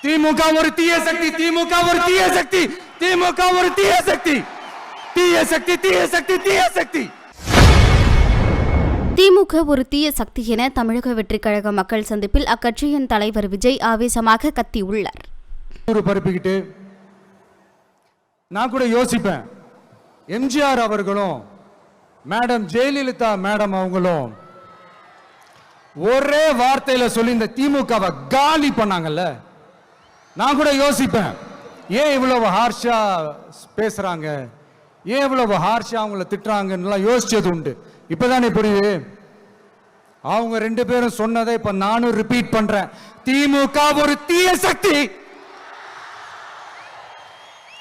திமுக ஒரு தீய சக்தி, திமுக ஒரு தீய சக்தி, திமுக ஒரு தீய சக்தி, தீய சக்தி, தீய சக்தி, தீய சக்தி. திமுக ஒரு தீய சக்தி என தமிழக வெற்றிக் கழக மக்கள் சந்திப்பில் அக்கட்சியின் தலைவர் விஜய் ஆவேசமாக கத்தியுள்ளார். பரப்பிக்கிட்டு நான் கூட யோசிப்பேன், எம்ஜிஆர் அவர்களும் மேடம் ஜெயலலிதா மேடம் அவங்களும் ஒரே வார்த்தையில சொல்லி இந்த திமுகவை காலி பண்ணாங்கல்ல. நான் கூட யோசிப்பேன், ஏன் இவ்வளவு ஹார்ஷா பேசுறாங்க, ஏன் இவ்வளவு ஹார்ஷா அவங்கள திட்டுறாங்கன்னு யோசிச்சது உண்டு. இப்பதானே புரியுது. அவங்க ரெண்டு பேரும் சொன்னதை இப்ப நானும் ரிப்பீட் பண்றேன். திமுக ஒரு தீய சக்தி,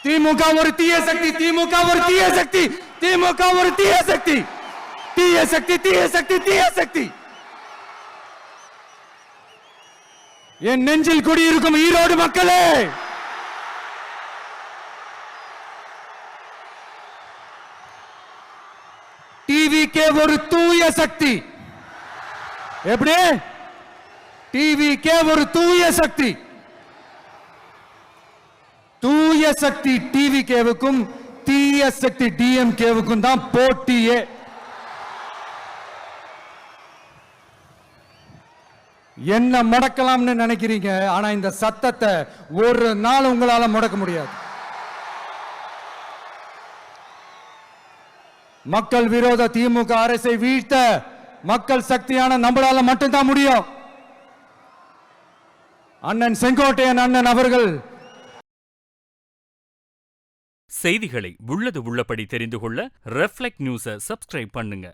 திமுக ஒரு தீய சக்தி, திமுக ஒரு தீய சக்தி, திமுக ஒரு தீய சக்தி, தீய சக்தி, தீய சக்தி, தீய சக்தி. என் நெஞ்சில் குடியிருக்கும் ஈரோடு மக்களே, டிவிகே ஒரு தூய சக்தி. எப்படி? டிவிகே ஒரு தூய சக்தி. தூய சக்தி டிவிகேவுக்கும் தீய சக்தி டிஎம்கேவுக்கும் தான் போட்டியே. என்ன முடக்கலாம்னு நினைக்கிறீங்க, ஆனா இந்த சத்தத்தை ஒரு நாள் உங்களால முடக்க முடியாது. மக்கள் விரோத திமுக அரசை வீழ்த்த மக்கள் சக்தியான நம்மளால மட்டும்தான் முடியும். அண்ணன் செங்கோட்டையன் அண்ணன் அவர்கள் செய்திகளை உள்ளது உள்ளபடி தெரிந்து கொள்ள ரெஃப்ளெக்ட் நியூஸை சப்ஸ்கிரைப் பண்ணுங்க.